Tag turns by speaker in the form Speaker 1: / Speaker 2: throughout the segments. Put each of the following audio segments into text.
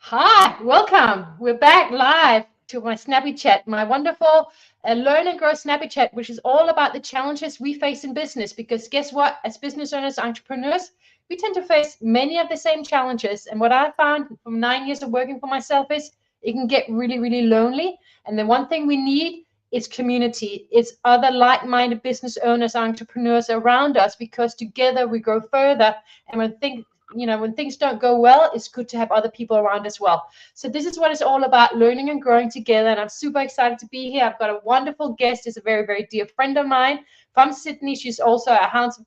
Speaker 1: Hi, welcome. We're back live to my Snappy Chat, my wonderful Learn and Grow Snappy Chat, which is all about the challenges we face in business. Because guess what? As business owners, entrepreneurs, we tend to face many of the same challenges. And what I found from 9 years of working for myself is it can get really, really lonely. And the one thing we need is community. It's other like-minded business owners, entrepreneurs around us, because together we grow further. And when things don't go well, it's good to have other people around as well. So this is what it's all about, learning and growing together. And I'm super excited to be here. I've got a wonderful guest. Is a very, very dear friend of mine from Sydney. She's also a Hounds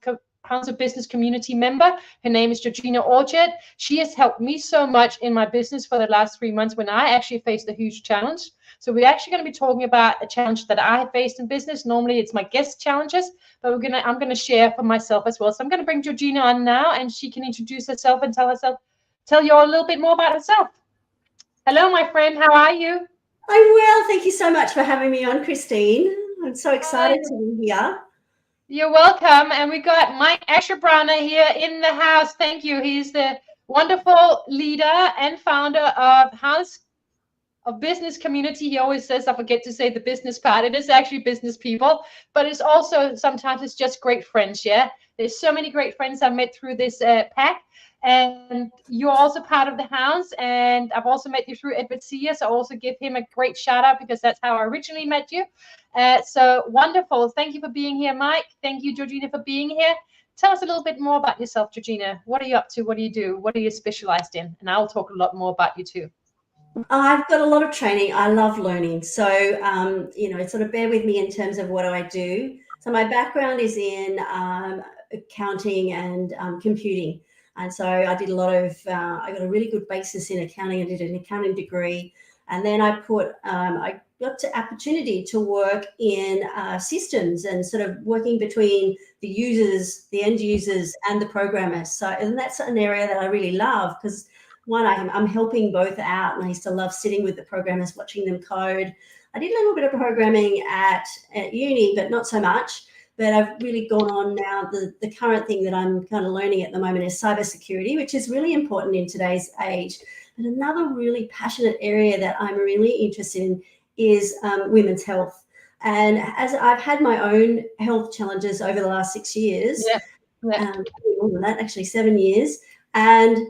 Speaker 1: of Business community member. Her name is Georgina Orchard. She has helped me so much in my business for the last 3 months when I actually faced a huge challenge. So we're actually going to be talking about a challenge that I have faced in business. Normally it's my guest challenges, but I'm going to share for myself as well. So I'm going to bring Georgina on now, and she can introduce herself and tell you all a little bit more about herself. Hello, my friend. How are you?
Speaker 2: I'm well. Thank you so much for having me on, Christine. I'm so excited to be here.
Speaker 1: You're welcome. And we got Mike Asher-Browner here in the house. Thank you. He's the wonderful leader and founder of House of Business Community. He always says, I forget to say the business part. It is actually business people, but it's also sometimes it's just great friends. Yeah, there's so many great friends I met through this pack. And you're also part of the Hounds, and I've also met you through Edward Sear, so I also give him a great shout out because that's how I originally met you. So wonderful. Thank you for being here, Mike. Thank you, Georgina, for being here. Tell us a little bit more about yourself, Georgina. What are you up to? What do you do? What are you specialized in? And I'll talk a lot more about you too.
Speaker 2: I've got a lot of training. I love learning. So, sort of bear with me in terms of what I do. So my background is in accounting and computing. And so I did a lot of, I got a really good basis in accounting. I did an accounting degree. And then I got the opportunity to work in systems and sort of working between the users, the end users, and the programmers. So, and that's an area that I really love because one, I'm helping both out, and I used to love sitting with the programmers, watching them code. I did a little bit of programming at uni, but not so much. But I've really gone on now. The current thing that I'm kind of learning at the moment is cybersecurity, which is really important in today's age. But another really passionate area that I'm really interested in is women's health. And as I've had my own health challenges over the last 6 years, more than that, actually 7 years, and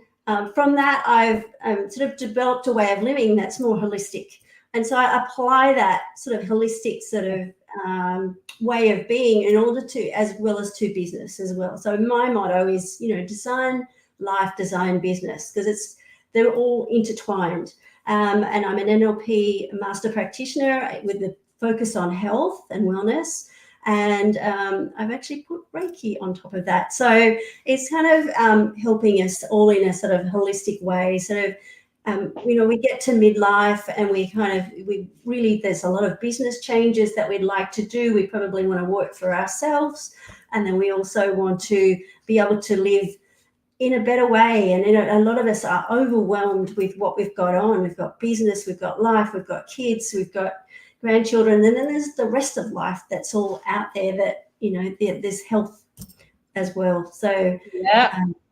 Speaker 2: from that, I've sort of developed a way of living that's more holistic. And so I apply that sort of holistic sort of way of being in order to, as well as to business as well. So my motto is, design life, design business, because they're all intertwined. And I'm an NLP master practitioner with the focus on health and wellness. And I've actually put Reiki on top of that. So it's kind of helping us all in a sort of holistic way. Sort of, we get to midlife and there's a lot of business changes that we'd like to do. We probably want to work for ourselves. And then we also want to be able to live in a better way. And a lot of us are overwhelmed with what we've got on. We've got business, we've got life, we've got kids, we've got grandchildren, and then there's the rest of life that's all out there that, there's health as well. So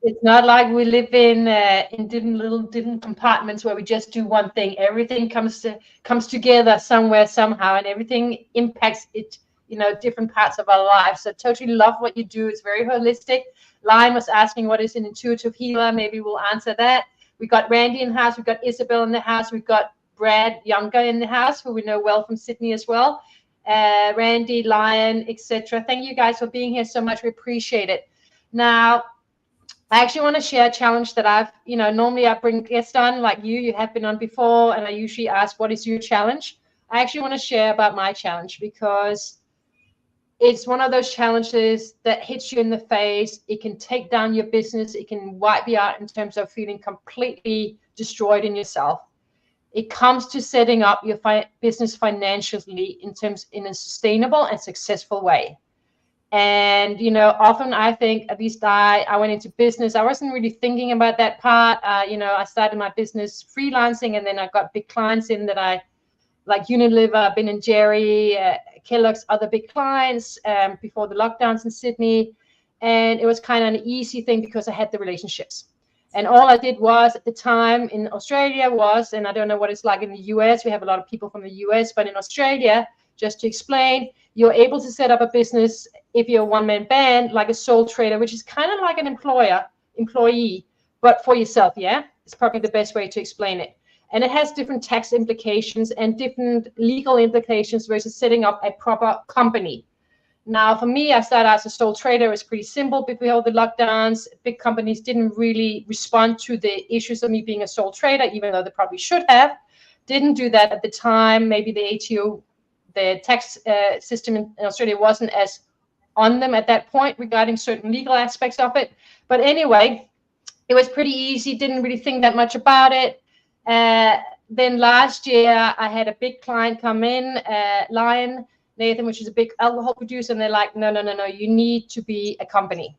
Speaker 1: it's not like we live in different compartments where we just do one thing. Everything comes together somewhere, somehow, and everything impacts it, different parts of our lives. So totally love what you do. It's very holistic. Lion was asking what is an intuitive healer. Maybe we'll answer that. We got Randy in the house. We've got Isabel in the house. We've got Brad Younger in the house, who we know well from Sydney as well. Randy, Lion, etc. Thank you guys for being here so much. We appreciate it. Now, I actually want to share a challenge that I've, normally I bring guests on like you have been on before, and I usually ask, what is your challenge? I actually want to share about my challenge because it's one of those challenges that hits you in the face. It can take down your business. It can wipe you out in terms of feeling completely destroyed in yourself. It comes to setting up your business financially in a sustainable and successful way. And, often I think, at least I went into business. I wasn't really thinking about that part. I started my business freelancing, and then I got big clients in that like Unilever, Ben & Jerry, Kellogg's, other big clients before the lockdowns in Sydney. And it was kind of an easy thing because I had the relationships. And all I did was, at the time in Australia was, and I don't know what it's like in the US, we have a lot of people from the US, but in Australia, just to explain, you're able to set up a business if you're a one-man band, like a sole trader, which is kind of like an employee, but for yourself, yeah? It's probably the best way to explain it. And it has different tax implications and different legal implications versus setting up a proper company. Now, for me, I started as a sole trader. It was pretty simple before the lockdowns. Big companies didn't really respond to the issues of me being a sole trader, even though they probably should have. Didn't do that at the time. Maybe the ATO, the tax system in Australia wasn't as on them at that point regarding certain legal aspects of it. But anyway, it was pretty easy. Didn't really think that much about it. Then last year, I had a big client come in, Lion, Nathan, which is a big alcohol producer, and they're like, no, you need to be a company.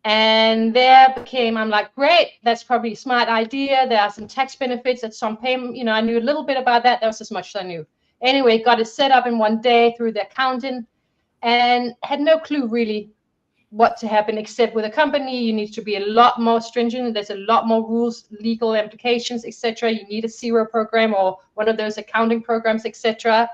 Speaker 1: And there became, I'm like, great, that's probably a smart idea. There are some tax benefits at some payment. You know, I knew a little bit about that. That was as much as I knew. Anyway, got it set up in one day through the accountant and had no clue really what to happen, except with a company, you need to be a lot more stringent. There's a lot more rules, legal implications, etc. You need a zero program or one of those accounting programs, etc.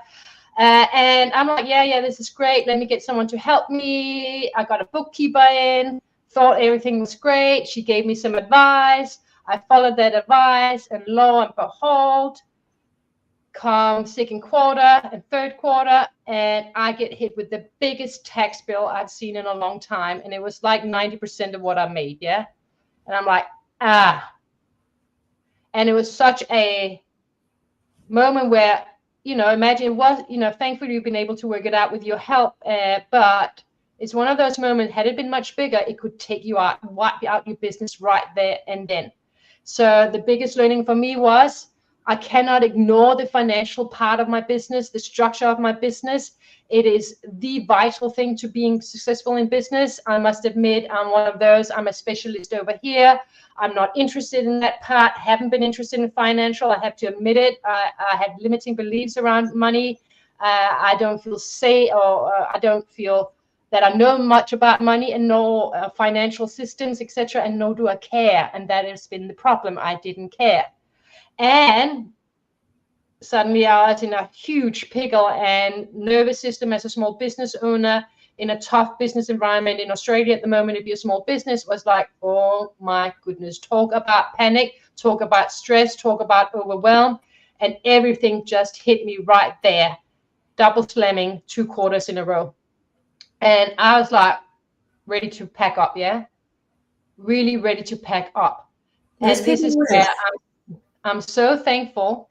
Speaker 1: And I'm like, yeah, this is great. Let me get someone to help me. I got a bookkeeper in, thought everything was great. She gave me some advice. I followed that advice, and lo and behold, come second quarter and third quarter, and I get hit with the biggest tax bill I'd seen in a long time. And it was like 90% of what I made, yeah? And I'm like, And it was such a moment where, you know, imagine it was, you know, thankfully you've been able to work it out with your help, but it's one of those moments, had it been much bigger, it could take you out, wipe out your business right there and then. So the biggest learning for me was I cannot ignore the financial part of my business, the structure of my business. It is the vital thing to being successful in business. I must admit, I'm one of those. I'm a specialist over here. I'm not interested in that part. Haven't been interested in financial. I have to admit it. I have limiting beliefs around money. I don't feel safe, or I don't feel that I know much about money and know financial systems, etc. And nor do I care. And that has been the problem. I didn't care. And suddenly I was in a huge pickle and nervous system as a small business owner in a tough business environment in Australia at the moment. If you're a small business, was like, oh my goodness, talk about panic, talk about stress, talk about overwhelm, and everything just hit me right there, double slamming 2 quarters in a row. And I was like, ready to pack up, yeah? Really ready to pack up. And this is where I'm so thankful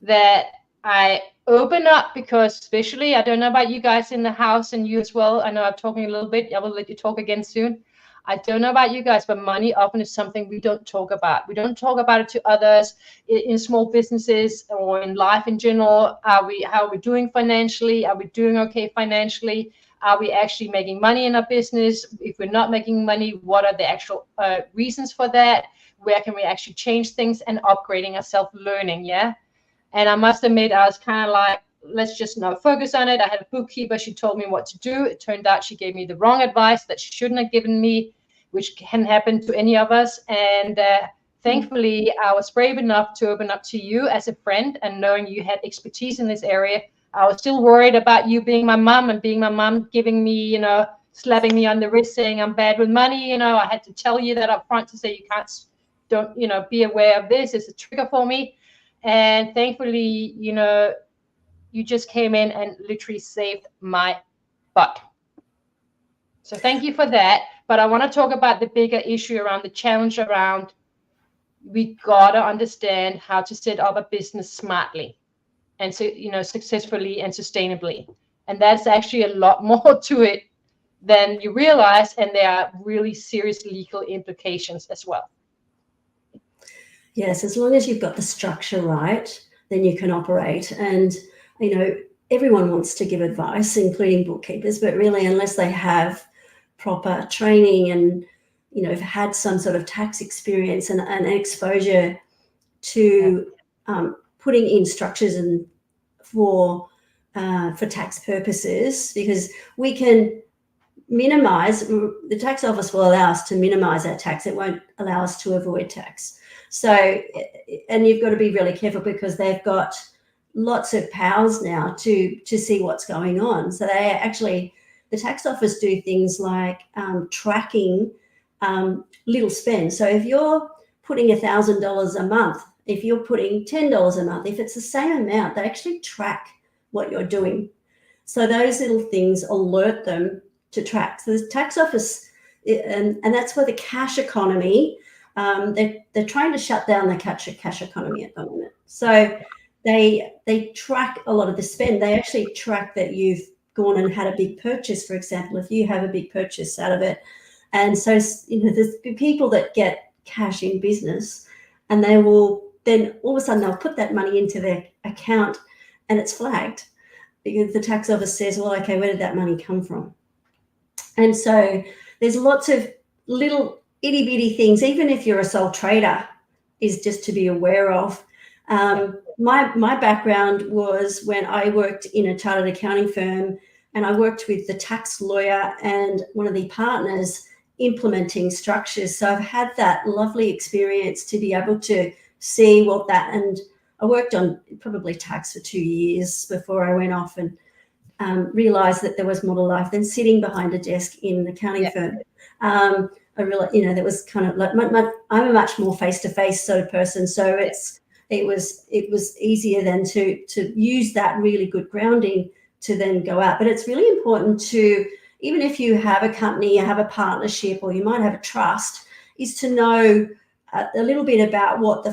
Speaker 1: that I open up, because especially, I don't know about you guys in the house and you as well. I know I'm talking a little bit. I will let you talk again soon. I don't know about you guys, but money often is something we don't talk about. We don't talk about it to others in small businesses or in life in general. How are we doing financially? Are we doing okay financially? Are we actually making money in our business? If we're not making money, what are the actual reasons for that? Where can we actually change things, and upgrading ourselves, learning, yeah? And I must admit, I was kind of like, let's just not focus on it. I had a bookkeeper. She told me what to do. It turned out she gave me the wrong advice that she shouldn't have given me, which can happen to any of us. And thankfully, I was brave enough to open up to you as a friend, and knowing you had expertise in this area. I was still worried about you being my mom, and being my mom giving me, you know, slapping me on the wrist saying I'm bad with money. You know, I had to tell you that up front to say don't, you know, be aware of this. It's a trigger for me. And thankfully, you know, you just came in and literally saved my butt. So thank you for that. But I want to talk about the bigger issue around the challenge around, we got to understand how to set up a business smartly and, so, you know, successfully and sustainably. And that's actually a lot more to it than you realize. And there are really serious legal implications as well.
Speaker 2: Yes, as long as you've got the structure right, then you can operate. And, you know, everyone wants to give advice, including bookkeepers, but really, unless they have proper training and, you know, have had some sort of tax experience and exposure to putting in structures and for tax purposes, because we can minimize, the tax office will allow us to minimize our tax. It won't allow us to avoid tax. So, and you've got to be really careful because they've got lots of powers now to see what's going on. So they actually, the tax office do things like tracking little spend. So if you're putting $1,000 a month, if you're putting $10 a month, if it's the same amount, they actually track what you're doing. So those little things alert them to track. So the tax office, and that's where the cash economy, they're trying to shut down the cash economy at the moment. So they track a lot of the spend. They actually track that you've gone and had a big purchase, for example, if you have a big purchase out of it. And so, you know, there's people that get cash in business, and they will then all of a sudden they'll put that money into their account and it's flagged because the tax office says, well, okay, where did that money come from? And so there's lots of little itty bitty things, even if you're a sole trader, is just to be aware of. My background was when I worked in a chartered accounting firm, and I worked with the tax lawyer and one of the partners implementing structures. So I've had that lovely experience to be able to see what that, and I worked on probably tax for 2 years before I went off and realized that there was more to life than sitting behind a desk in an accounting firm. I realized, you know, that was kind of like I'm a much more face-to-face sort of person. So it was easier then to use that really good grounding to then go out. But it's really important to, even if you have a company, you have a partnership, or you might have a trust, is to know a little bit about what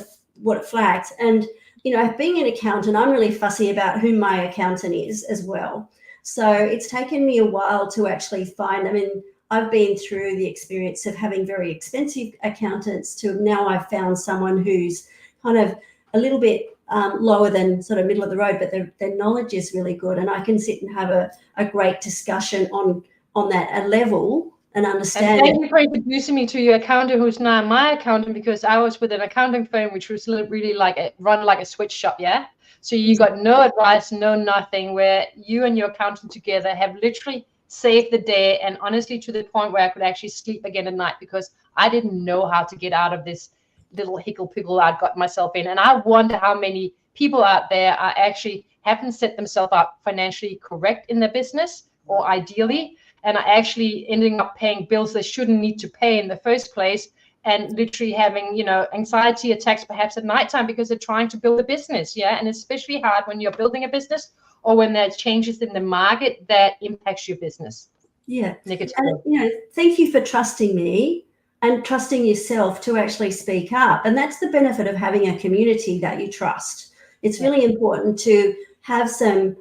Speaker 2: it flags. And, you know, being an accountant, I'm really fussy about who my accountant is as well. So it's taken me a while to actually find, I mean, I've been through the experience of having very expensive accountants to now I've found someone who's kind of a little bit lower than sort of middle of the road, but their knowledge is really good. And I can sit and have a great discussion on that level and understand.
Speaker 1: And thank you for introducing me to your accountant, who's now my accountant, because I was with an accounting firm which was really like run like a switch shop, yeah? So you got no advice, no nothing, where you and your accountant together have literally saved the day, and honestly to the point where I could actually sleep again at night because I didn't know how to get out of this little hickle pickle I'd got myself in. And I wonder how many people out there are actually haven't set themselves up financially correct in their business, or ideally, and are actually ending up paying bills they shouldn't need to pay in the first place, and literally having, you know, anxiety attacks perhaps at nighttime because they're trying to build a business. Yeah. And especially hard when you're building a business or when there are changes in the market that impacts your business.
Speaker 2: Yeah.
Speaker 1: Negatively.
Speaker 2: And, you know, thank you for trusting me and trusting yourself to actually speak up. And that's the benefit of having a community that you trust. It's really important to have some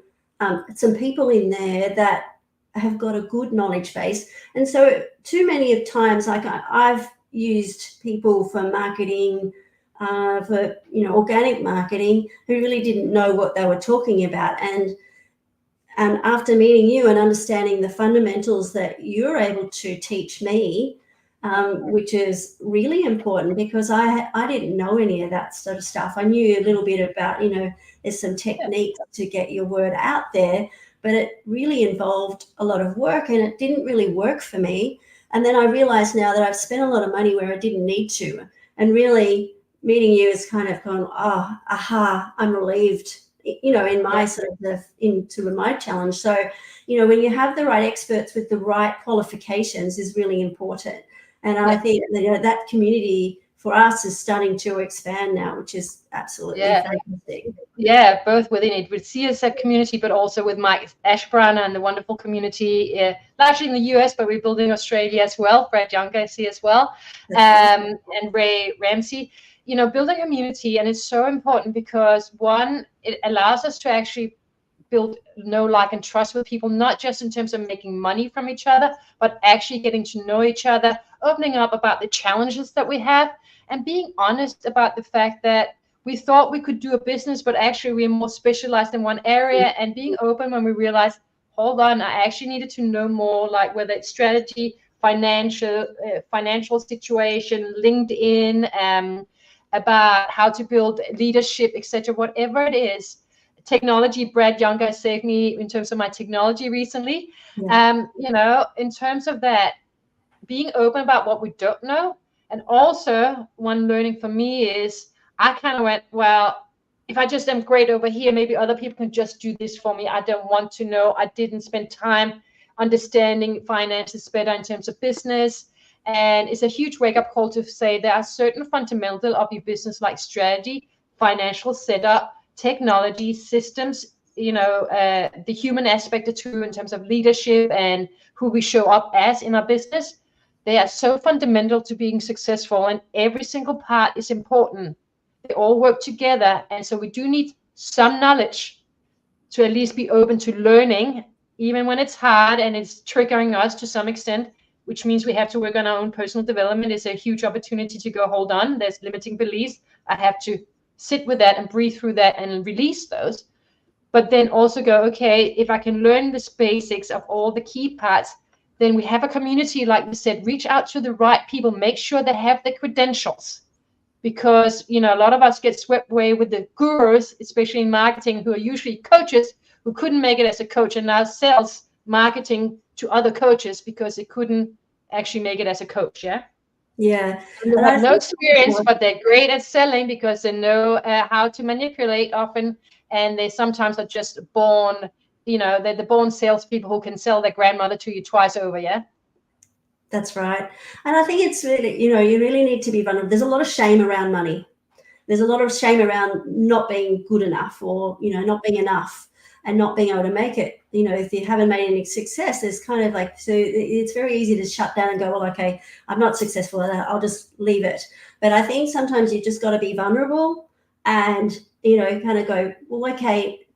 Speaker 2: people in there that have got a good knowledge base. And so too many of times, like I've used people for marketing, for, you know, organic marketing, who really didn't know what they were talking about. And after meeting you and understanding the fundamentals that you're able to teach me, which is really important, because I didn't know any of that sort of stuff. I knew a little bit about, you know, there's some techniques to get your word out there, but it really involved a lot of work, and it didn't really work for me. And then I realized now that I've spent a lot of money where I didn't need to, and really meeting you is kind of gone, oh, aha, I'm relieved, you know, in my sort of into my challenge. So, you know, when you have the right experts with the right qualifications is really important. And I think that, you know, that community for us is starting to expand now, which is absolutely fantastic.
Speaker 1: Yeah, both within it with CSF community, but also with Mike Ashburn and the wonderful community, largely in the US, but we're building Australia as well. Brad Younger is here as well, and Ray Ramsey. You know, building a community, and it's so important because one, it allows us to actually build know, like, and trust with people, not just in terms of making money from each other, but actually getting to know each other, opening up about the challenges that we have, and being honest about the fact that we thought we could do a business, but actually we're more specialized in one area, and being open when we realize, hold on, I actually needed to know more, like whether it's strategy, financial situation, LinkedIn, about how to build leadership, etc., whatever it is, technology. Brad Younger saved me in terms of my technology recently. In terms of that, being open about what we don't know. And also one learning for me is I kind of went, well, if I just am great over here, maybe other people can just do this for me. I don't want to know. I didn't spend time understanding finances better in terms of business. And it's a huge wake-up call to say there are certain fundamentals of your business, like strategy, financial setup, technology, systems, the human aspect too, in terms of leadership and who we show up as in our business. They are so fundamental to being successful, and every single part is important. They all work together, and so we do need some knowledge to at least be open to learning, even when it's hard and it's triggering us to some extent, which means we have to work on our own personal development. It's a huge opportunity to go, hold on, there's limiting beliefs. I have to sit with that and breathe through that and release those. But then also go, okay, if I can learn the basics of all the key parts, then we have a community, like we said, reach out to the right people, make sure they have the credentials. Because, a lot of us get swept away with the gurus, especially in marketing, who are usually coaches who couldn't make it as a coach and now sells marketing to other coaches because they couldn't actually make it as a coach. Yeah. And they have no experience, but they're great at selling because they know how to manipulate often. And they sometimes are just born, they're the born salespeople who can sell their grandmother to you twice over. Yeah.
Speaker 2: That's right. And I think it's really, you really need to be vulnerable. There's a lot of shame around money. There's a lot of shame around not being good enough or, not being enough and not being able to make it. If you haven't made any success, there's kind of like, so it's very easy to shut down and go, well, okay, I'm not successful. I'll just leave it. But I think sometimes you just got to be vulnerable and, kind of go, well, okay,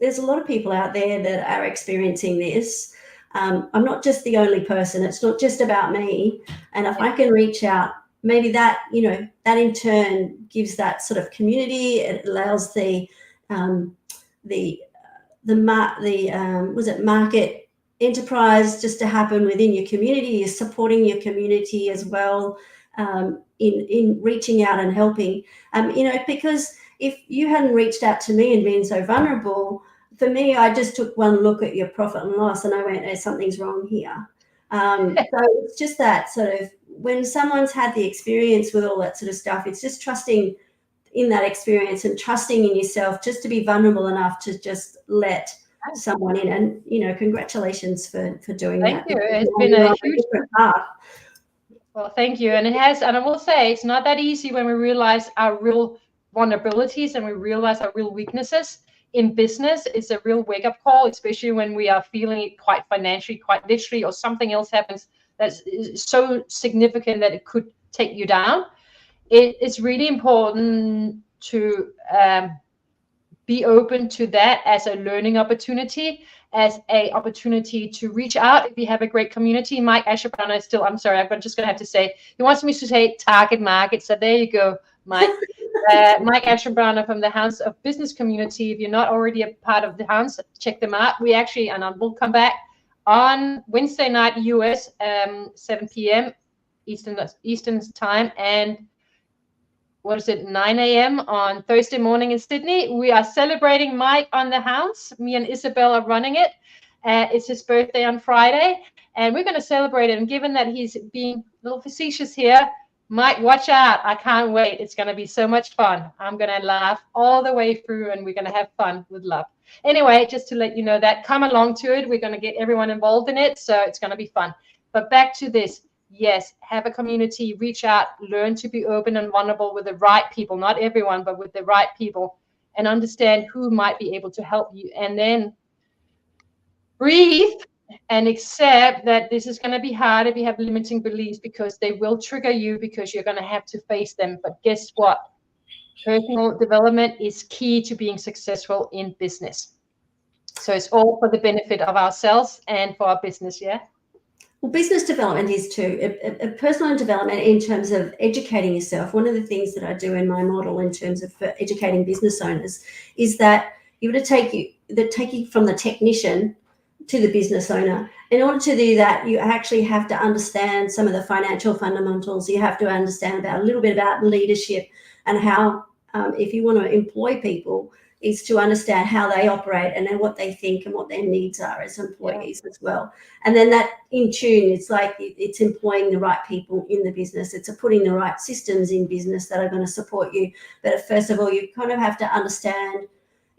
Speaker 2: there's a lot of people out there that are experiencing this. I'm not just the only person. It's not just about me. And if I can reach out, maybe that, that in turn gives that sort of community. It allows the market enterprise just to happen within your community. You're supporting your community as well in reaching out and helping. Because if you hadn't reached out to me and been so vulnerable, for me, I just took one look at your profit and loss and I went, hey, something's wrong here. So it's just that sort of, when someone's had the experience with all that sort of stuff, it's just trusting in that experience and trusting in yourself just to be vulnerable enough to just let someone in. And, congratulations for doing that.
Speaker 1: Thank you. It's been a huge path. Well, thank you. And and I will say, it's not that easy when we realize our real vulnerabilities and we realize our real weaknesses. In business, it's a real wake-up call, especially when we are feeling it quite financially, quite literally, or something else happens that's so significant that it could take you down. It's really important to be open to that as a learning opportunity, as a opportunity to reach out. If you have a great community, Mike Asherbrown is still, I'm sorry, I'm just going to have to say, he wants me to say target market. So there you go, Mike. Mike Asherbrown from the Hounds of Business community. If you're not already a part of the Hounds, check them out. We actually, and we'll come back on Wednesday night, US, 7 p.m. Eastern time, and 9 a.m. on Thursday morning in Sydney. We are celebrating Mike on the Hounds. Me and Isabel are running it. It's his birthday on Friday, and we're going to celebrate it. And given that he's being a little facetious here, Mike, watch out. I can't wait. It's going to be so much fun. I'm going to laugh all the way through, and we're going to have fun with love. Anyway, just to let you know that, come along to it. We're going to get everyone involved in it, so it's going to be fun. But back to this. Yes, have a community, reach out, learn to be open and vulnerable with the right people, not everyone, but with the right people, and understand who might be able to help you. And then breathe and accept that this is going to be hard if you have limiting beliefs, because they will trigger you, because you're going to have to face them. But guess what? Personal development is key to being successful in business. So it's all for the benefit of ourselves and for our business, yeah?
Speaker 2: Well, business development is too. Personal development in terms of educating yourself. One of the things that I do in my model in terms of educating business owners is that you're going to take you from the technician to the business owner. In order to do that, you actually have to understand some of the financial fundamentals. You have to understand a little bit about leadership and how, if you want to employ people, is to understand how they operate and then what they think and what their needs are as employees as well. And then that in tune, it's like it's employing the right people in the business. It's putting the right systems in business that are going to support you. But first of all, you kind of have to understand,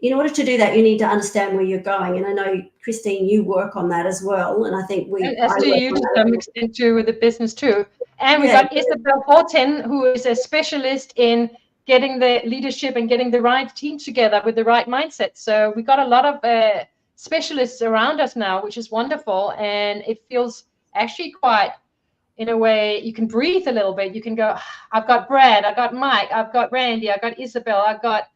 Speaker 2: in order to do that, you need to understand where you're going. And I know, Christine, you work on that as well. And I think
Speaker 1: as do you to some extent too with the business too. And we got Isabel Horton, who is a specialist in getting the leadership and getting the right team together with the right mindset. So we got a lot of specialists around us now, which is wonderful. And it feels actually quite, in a way, you can breathe a little bit. You can go, I've got Brad, I've got Mike, I've got Randy, I've got Isabel, I've got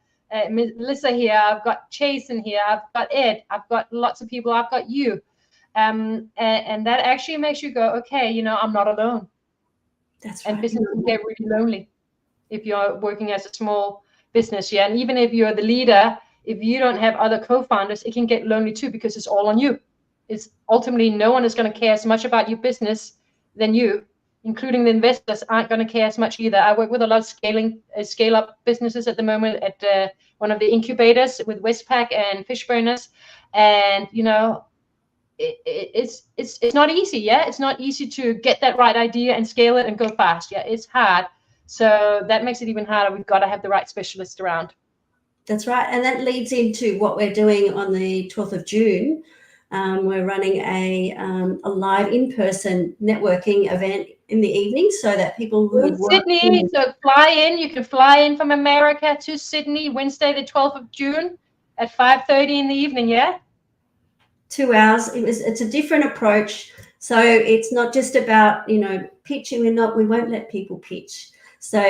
Speaker 1: Melissa here, I've got Chase in here, I've got Ed, I've got lots of people, I've got you. And that actually makes you go, okay, you know, I'm not alone.
Speaker 2: That's right.
Speaker 1: And business can get really lonely if you're working as a small business, yeah. And even if you're the leader, if you don't have other co-founders, it can get lonely too, because it's all on you. It's ultimately no one is going to care as much about your business than you, including the investors aren't going to care as much either. I work with a lot of scale-up businesses at the moment at one of the incubators with Westpac and Fishburners, and you know, it's not easy, yeah. It's not easy to get that right idea and scale it and go fast, yeah. It's hard. So that makes it even harder. We've got to have the right specialist around.
Speaker 2: That's right. And that leads into what we're doing on the 12th of June. We're running a live in-person networking event in the evening so that people who
Speaker 1: in Sydney, so fly in. You can fly in from America to Sydney Wednesday, the 12th of June at 5:30 in the evening, yeah?
Speaker 2: 2 hours. It's a different approach. So it's not just about, you know, pitching. We won't let people pitch. So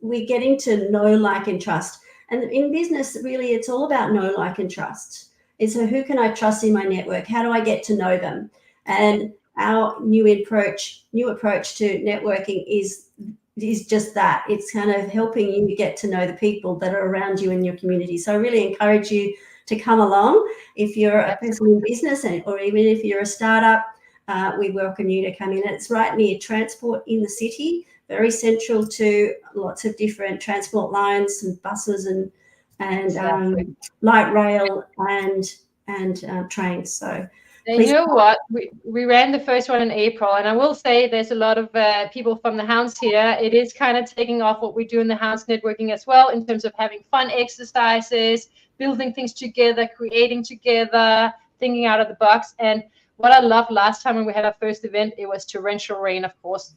Speaker 2: we're getting to know, like, and trust. And in business, really, it's all about know, like, and trust. It's who can I trust in my network? How do I get to know them? And our new approach to networking is just that. It's kind of helping you get to know the people that are around you in your community. So I really encourage you to come along. If you're a person in business, or even if you're a startup, we welcome you to come in. It's right near transport in the city, very central to lots of different transport lines and buses and light rail and trains. So
Speaker 1: and you know what? We ran the first one in April, and I will say there's a lot of people from the Hounds here. It is kind of taking off what we do in the Hounds networking as well, in terms of having fun exercises, building things together, creating together, thinking out of the box. And what I loved last time when we had our first event, it was torrential rain, of course,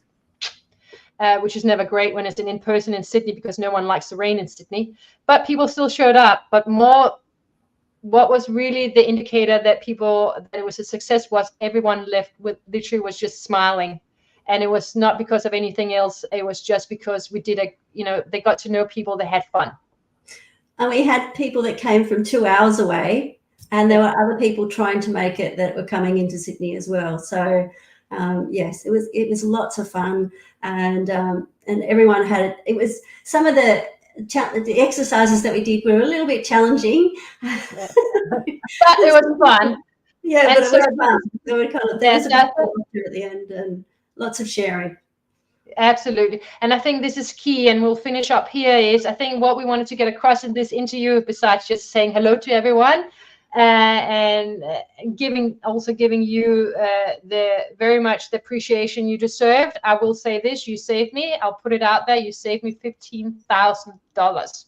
Speaker 1: which is never great when it's an in-person in Sydney, because no one likes the rain in Sydney. But people still showed up. But what was really the indicator that it was a success was everyone left with literally was just smiling. And it was not because of anything else. It was just because we did they got to know people, they had fun.
Speaker 2: And we had people that came from 2 hours away, and there were other people trying to make it that were coming into Sydney as well. So yes, it was lots of fun, and everyone had it. Was some of the exercises that we did were a little bit challenging, but
Speaker 1: it was fun.
Speaker 2: Yeah, and but it was fun. There was a bit at the end and lots of sharing.
Speaker 1: Absolutely. And I think this is key, and we'll finish up here, is I think what we wanted to get across in this interview, besides just saying hello to everyone, and giving you very much the appreciation you deserved. I will say this: you saved me. I'll put it out there. You saved me $15,000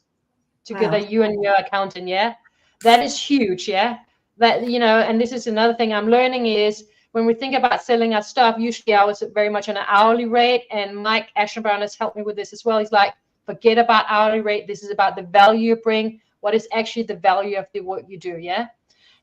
Speaker 1: together. Wow. You and your accountant. Yeah, that is huge. Yeah, that, you know. And this is another thing I'm learning is, when we think about selling our stuff, usually I was very much on an hourly rate, and Mike Ashenbrown has helped me with this as well. He's like, forget about hourly rate. This is about the value you bring. What is actually the value of the work you do, yeah?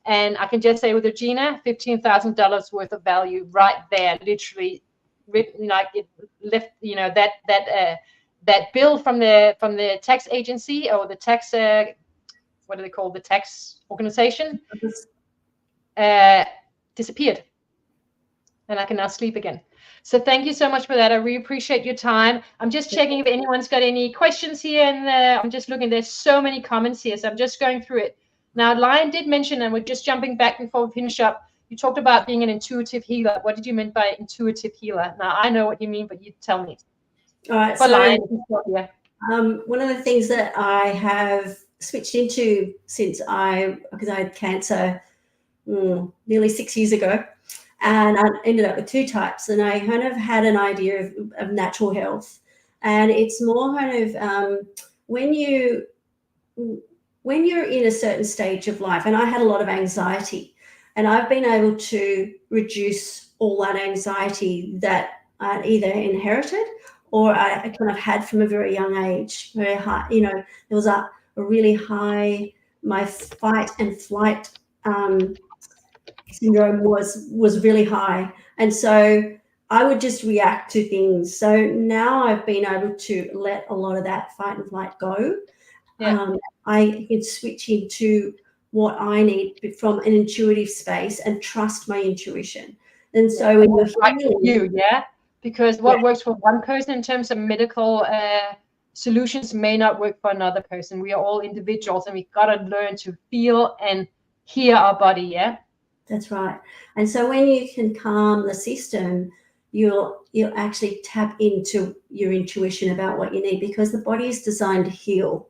Speaker 1: And I can just say with Georgina, $15,000 worth of value right there, literally written, like it left, you know, that bill from the tax agency, or the tax, what do they call the tax organization, disappeared. And I can now sleep again. So thank you so much for that. I really appreciate your time. I'm just checking if anyone's got any questions here. And I'm just looking. There's so many comments here. So I'm just going through it. Now, Lion did mention, and we're just jumping back before we finish up, you talked about being an intuitive healer. What did you mean by intuitive healer? Now, I know what you mean, but you tell me.
Speaker 2: All right.
Speaker 1: For
Speaker 2: so
Speaker 1: Lion,
Speaker 2: one of the things that I have switched into since because I had cancer nearly 6 years ago, and I ended up with 2 types, and I kind of had an idea of natural health, and it's more kind of when you're in a certain stage of life, and I had a lot of anxiety, and I've been able to reduce all that anxiety that I either inherited or I kind of had from a very young age, very high. There was a really high, my fight and flight syndrome was really high. And so I would just react to things. So now I've been able to let a lot of that fight and flight go. Yeah. I can switch into what I need from an intuitive space and trust my intuition. And so when you're healing,
Speaker 1: because what works for one person in terms of medical solutions may not work for another person. We are all individuals, and we've got to learn to feel and hear our body. Yeah,
Speaker 2: that's right. And so when you can calm the system, you'll actually tap into your intuition about what you need, because the body is designed to heal.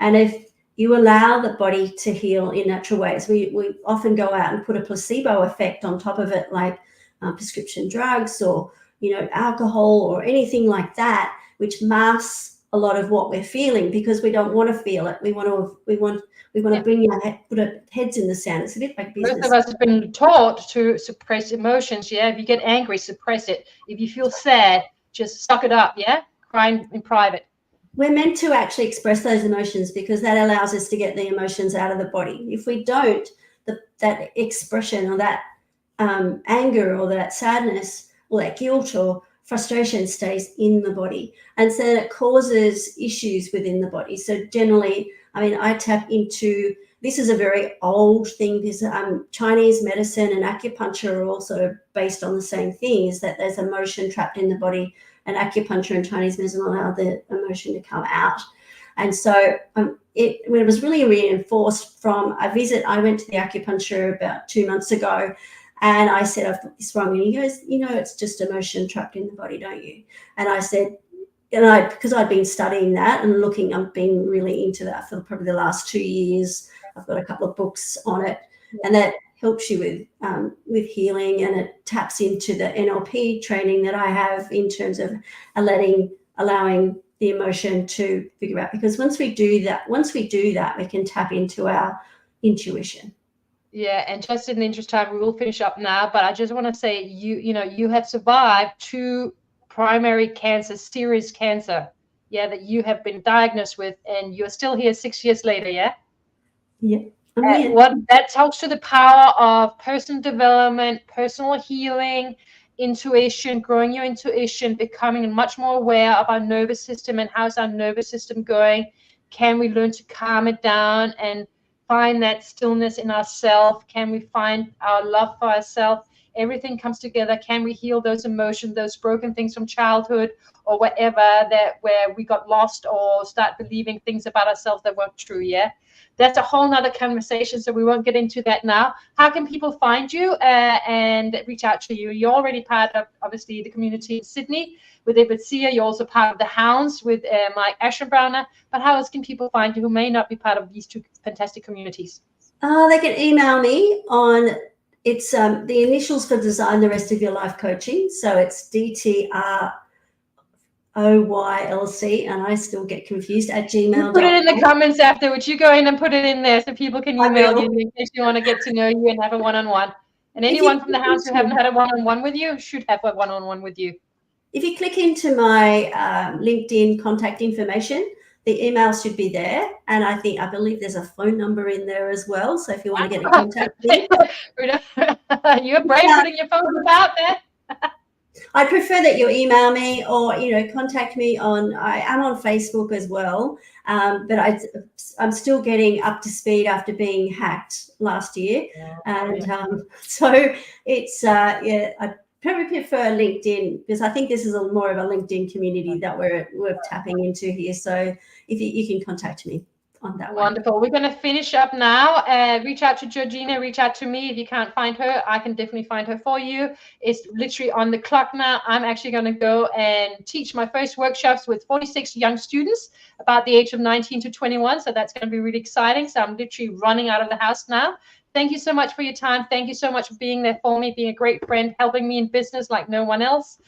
Speaker 2: And if you allow the body to heal in natural ways, we often go out and put a placebo effect on top of it, like prescription drugs or alcohol or anything like that, which masks a lot of what we're feeling, because we don't want to feel it. We want to bring put our heads in the sand. It's a bit like business.
Speaker 1: Most of us have been taught to suppress emotions. Yeah, if you get angry, suppress it. If you feel sad, just suck it up. Yeah, cry in private.
Speaker 2: We're meant to actually express those emotions, because that allows us to get the emotions out of the body. If we don't, that expression or that anger or that sadness or that guilt or frustration stays in the body, and so it causes issues within the body. So generally, I tap into, this is a very old thing, because Chinese medicine and acupuncture are also based on the same thing, is that there's emotion trapped in the body, and acupuncture and Chinese medicine allow the emotion to come out. And so when it was really reinforced from a visit, I went to the acupuncture about 2 months ago, and I said, I've got this wrong. And he goes, it's just emotion trapped in the body, don't you? And I said, because I'd been studying that and I've been really into that for probably the last 2 years. I've got a couple of books on it, and that helps you with healing, and it taps into the NLP training that I have in terms of allowing the emotion to figure out. Because once we do that, we can tap into our intuition.
Speaker 1: Yeah, and just in the interest of time, we will finish up now, but I just want to say, you have survived 2 primary cancer, serious cancer, that you have been diagnosed with, and you're still here 6 years later, yeah?
Speaker 2: Yeah.
Speaker 1: What that talks to the power of personal development, personal healing, intuition, growing your intuition, becoming much more aware of our nervous system and how's our nervous system going. Can we learn to calm it down and find that stillness in ourselves? Can we find our love for ourselves? Everything comes together. Can we heal those emotions, those broken things from childhood or wherever, where we got lost or start believing things about ourselves that weren't true? Yeah, that's a whole nother conversation, so we won't get into that now. How can people find you and reach out to you? You're already part of, obviously, the community in Sydney with Sia. You're also part of the Hounds with Mike Ashenbrowner. But how else can people find you who may not be part of these 2 fantastic communities?
Speaker 2: They can email me on, it's the initials for Design the Rest of Your Life Coaching. So it's DTROYLC, and I still get confused, at gmail.com.
Speaker 1: Put it in the comments afterwards. You go in and put it in there so people can email you in case you want to get to know you and have a one-on-one. And anyone from the house who haven't had a one-on-one with you should have a one-on-one with you.
Speaker 2: If you click into my LinkedIn contact information, the email should be there, and I believe there's a phone number in there as well. So if you want to get in contact with me,
Speaker 1: you're brave putting your phone about there.
Speaker 2: I prefer that you email me or contact me on. I am on Facebook as well, but I'm still getting up to speed after being hacked last year, so it's I probably prefer LinkedIn, because I think this is more of a LinkedIn community that we're tapping into here. So if you can contact me on that one.
Speaker 1: Wonderful. We're going to finish up now. Reach out to Georgina, reach out to me. If you can't find her, I can definitely find her for you. It's literally on the clock now. I'm actually going to go and teach my first workshops with 46 young students about the age of 19 to 21. So that's going to be really exciting. So I'm literally running out of the house now. Thank you so much for your time. Thank you so much for being there for me, being a great friend, helping me in business like no one else,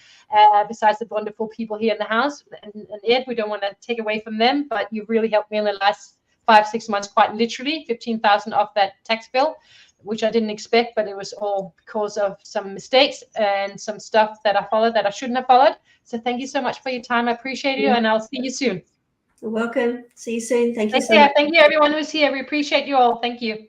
Speaker 1: besides the wonderful people here in the house. And Ed, we don't want to take away from them, but you've really helped me in the last 5-6 months, quite literally. 15,000 off that tax bill, which I didn't expect, but it was all because of some mistakes and some stuff that I followed that I shouldn't have followed. So thank you so much for your time. I appreciate you, and I'll see you soon.
Speaker 2: You're welcome. See you soon. Thank you so much.
Speaker 1: Thank you, everyone who's here. We appreciate you all. Thank you.